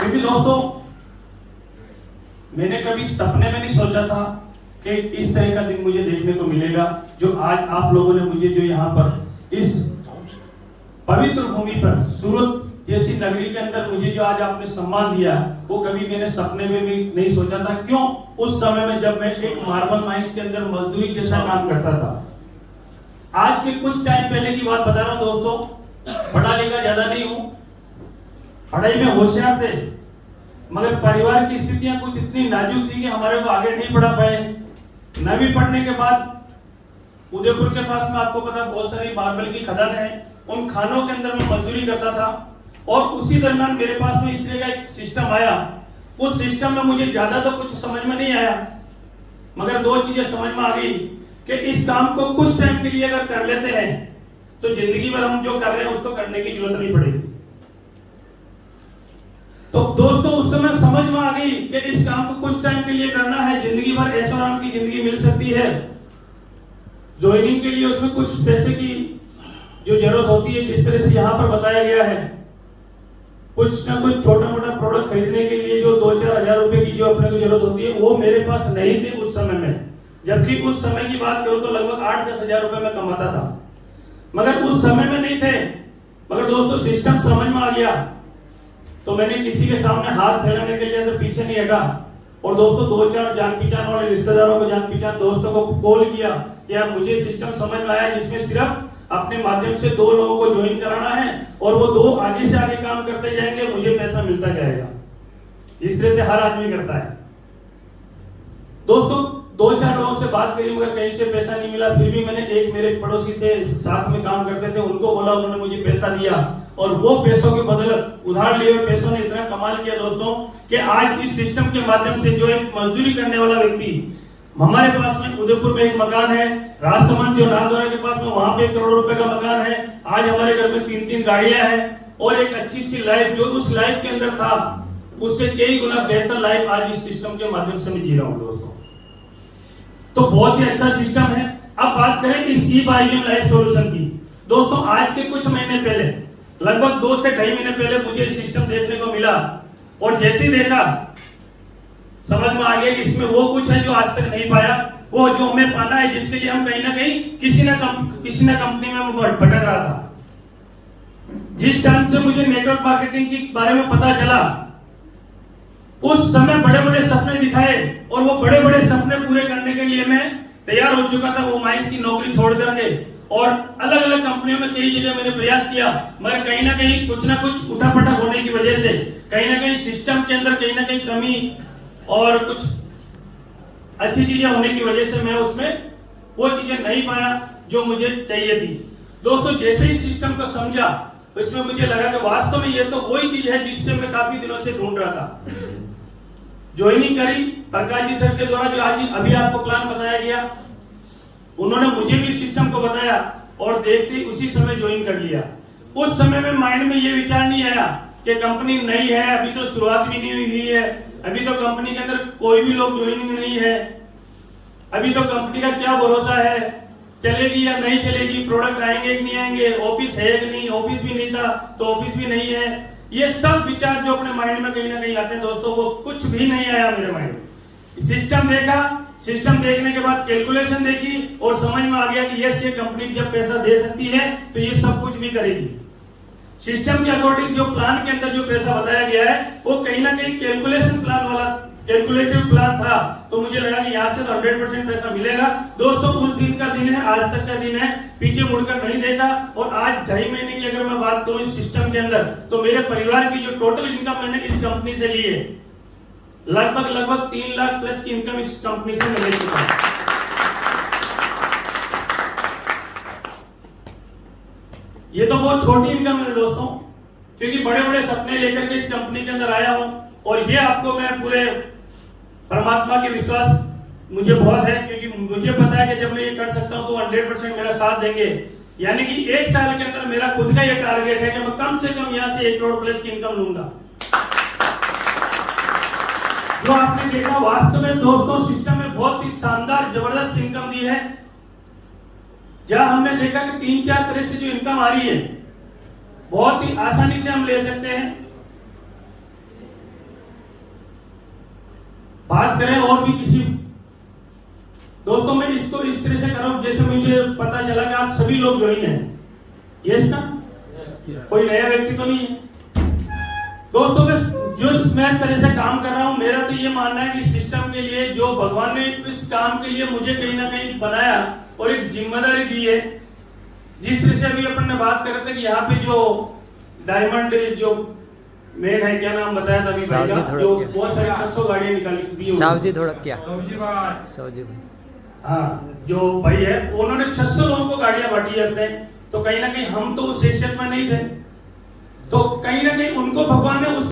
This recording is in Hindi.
क्योंकि दोस्तों मैंने कभी सपने में नहीं सोचा था कि इस तरह का दिन मुझे देखने को मिलेगा, जो आज आप लोगों ने मुझे जो यहाँ पर इस पवित्र भूमि पर सूरत जैसी नगरी के अंदर मुझे जो आज आपने सम्मान दिया, वो कभी मैंने सपने में भी नहीं सोचा था। क्यों? उस समय में जब मैं एक मार्बल माइंस के अंदर मजदूरी जैसा काम करता था। आज के कुछ टाइम पहले की बात बता रहा हूं दोस्तों, पढ़ा लिखा ज्यादा नहीं हूं, पढ़ाई में होशियार थे, मगर परिवार की स्थितियां कुछ इतनी नाजुक थी कि हमारे को आगे नहीं पढ़ा पाए। 9वीं पढ़ने के बाद उदयपुर के पास में आपको पता बहुत सारी मार्बल की खदान है, उन खानों के अंदर मैं मजदूरी करता था। और उसी दरमियान मेरे पास में इस तरह का एक सिस्टम आया। उस सिस्टम में मुझे ज्यादा तो कुछ समझ में नहीं आया, मगर दो चीजें समझ में आ गई कि इस काम को कुछ टाइम के लिए अगर कर लेते हैं तो जिंदगी भर हम जो कर रहे हैं उसको करने की जरूरत नहीं पड़ेगी। तो दोस्तों उस समय समझ में आ गई कि इस काम को कुछ टाइम के लिए करना है, जिंदगी भर ऐशो आराम की जिंदगी मिल सकती है। ज्वाइनिंग के लिए उसमें कुछ पैसे की जो जरूरत होती है, जिस तरह से यहाँ पर बताया गया है, कुछ ना कुछ छोटा मोटा प्रोडक्ट खरीदने के लिए जो 2-4 हजार रुपए की जो अपने को जरूरत होती है, वो मेरे पास नहीं थी उस समय में। जबकि उस समय की बात करूं तो लगभग 8-10 हजार रुपए में कमाता था, मगर उस समय में नहीं थे। मगर दोस्तों सिस्टम समझ में आ गया तो मैंने किसी के सामने हाथ फैलाने के लिए तो पीछे नहीं हटा। और दोस्तों 2-4 जान पहचान वाले रिश्तेदारों को, जान पहचान दोस्तों को कॉल किया कि यार मुझे सिस्टम समझ में आया जिसमें सिर्फ अपने माध्यम से 2 लोगों को ज्वाइन कराना है और वो 2 आगे से आगे काम करते जाएंगे, मुझे पैसा मिलता जाएगा, जिस तरह से हर आदमी करता है। दोस्तों 2-4 लोगों से बात करी मगर कहीं से पैसा नहीं मिला। फिर भी मैंने एक मेरे पड़ोसी थे, साथ में काम करते थे, उनको बोला, उन्होंने मुझे पैसा दिया और वो पैसों के बदौलत उधार लिए हुए पैसों ने इतना कमाल किया दोस्तों कि आज इस सिस्टम के माध्यम से जो एक मजदूरी करने वाला व्यक्ति, हमारे पास में उदयपुर में एक मकान है, राजसमंद जो नाथद्वारा के पास में, वहां पे 1 करोड़ रुपए का मकान है। आज हमारे घर में 3-3 गाड़ियां हैं और एक अच्छी सी लाइफ जो उस लाइफ के अंदर था उससे कई गुना बेहतर लाइफ आज इस सिस्टम के माध्यम से मैं जी रहा हूं दोस्तों। तो बहुत ही अच्छा सिस्टम है। अब बात करें इस ई-बाइजियम लाइफ सॉल्यूशन की। दोस्तों आज के कुछ महीने पहले, लगभग 2 से 2.5 महीने पहले मुझे सिस्टम देखने को मिला और जैसे ही देखा समझ में आ गया कि इसमें वो कुछ है जो आज तक नहीं पाया, वो जो हमें पाना है, जिसके लिए हम कहीं ना कहीं किसी ना कंपनी में भटक रहा था। जिस टाइम से मुझे नेटवर्क मार्केटिंग के बारे में पता चला, उस समय बड़े बड़े सपने दिखाए और वो बड़े बड़े सपने पूरे करने के लिए मैं तैयार हो चुका था। वो माइंस की नौकरी छोड़ करके और अलग अलग कंपनियों में कई जगह मैंने प्रयास किया, मगर कहीं ना कुछ उठापटक होने की वजह से, कहीं ना कहीं सिस्टम के अंदर कहीं ना कहीं कमी और कुछ अच्छी चीजें होने की वजह से मैं उसमें वो चीजें नहीं पाया जो मुझे चाहिए थी। दोस्तों जैसे ही सिस्टम को समझा तो इसमें मुझे लगा कि वास्तव में ये तो वही चीज है जिससे मैं काफी दिनों से ढूंढ रहा था। ज्वाइनिंग करी प्रकाश जी सर के द्वारा, जो आज अभी आपको प्लान बताया गया, उन्होंने मुझे भी सिस्टम को बताया और देखते उसी समय ज्वाइन कर लिया। उस समय में माइंड में ये विचार नहीं आया कि कंपनी नई है, अभी तो शुरुआत भी नहीं हुई है, अभी तो कंपनी के अंदर कोई भी लोग ज्वाइनिंग नहीं है, अभी तो कंपनी का क्या भरोसा है, चलेगी या नहीं चलेगी, प्रोडक्ट आएंगे कि नहीं आएंगे, ऑफिस है कि नहीं, ऑफिस भी नहीं था तो ऑफिस भी नहीं है। ये सब विचार जो अपने माइंड में कहीं ना कहीं आते हैं दोस्तों, वो कुछ भी नहीं आया मेरे माइंड में। सिस्टम देखा, सिस्टम देखने के बाद कैलकुलेशन देखी और समझ में आ गया कि यस, ये कंपनी जब पैसा दे सकती है तो ये सब कुछ भी करेगी। सिस्टम के अकॉर्डिंग जो प्लान के अंदर जो पैसा बताया गया है वो कहीं ना कहीं कैलकुलेशन प्लान वाला, कैलकुलेटिव प्लान था, तो मुझे लगा कि यहाँ से तो 100% पैसा मिलेगा। दोस्तों उस दिन का दिन है, आज तक का दिन है, पीछे मुड़कर नहीं देखा। और आज 2.5 महीने की अगर मैं बात करूं इस सिस्टम के अंदर, तो मेरे परिवार की जो टोटल इनकम मैंने इस कंपनी से ली है, लगभग 3 लाख प्लस की इनकम इस कंपनी से मैं ले चुका हूं। ये तो बहुत छोटी इनकम है दोस्तों, क्योंकि बड़े बड़े सपने लेकर के इस कंपनी के अंदर आया हूं और ये आपको मैं पूरे परमात्मा के विश्वास मुझे बहुत है, क्योंकि मुझे पता है कि जब मैं ये कर सकता हूं तो 100% मेरा साथ देंगे। यानी कि 1 साल के अंदर मेरा खुद का ये टारगेट है कि मैं कम से कम यहां से 1 करोड़ प्लस की इनकम लूंगा। जो आपने देखा वास्तव में दोस्तों सिस्टम में बहुत ही शानदार जबरदस्त इनकम दी है, जहां हमने देखा कि 3-4 तरह से जो इनकम आ रही है बहुत ही आसानी से हम ले सकते हैं। बात करें और भी किसी दोस्तों, मैं इसको इस तरह से कर रहा हूं जैसे मुझे पता चला कि आप सभी लोग ज्वाइन हैं, यस ना? कोई नया व्यक्ति तो नहीं है दोस्तों। बस जो मैं तरह से काम कर रहा हूं, मेरा तो ये मानना है कि सिस्टम के लिए जो भगवान ने इस काम के लिए मुझे कहीं ना कहीं बनाया और एक जिम्मेदारी दी है। जिस तरह से अभी अपन ने बात कर रहे थे कि यहाँ पे जो डायमंड जो मेन है, क्या नाम बताया था अभी भाई का, जो बहुत सारी 600 गाड़ियां निकाली दी, सावजी धोड़किया, सौजी भाई, हाँ जो भाई है उन्होंने 600 लोगों को गाड़ियां बांटी है अपने। तो कहीं ना कहीं हम तो उस हैसियत में नहीं थे, तो कहीं ना कहीं उनको भगवान ने उस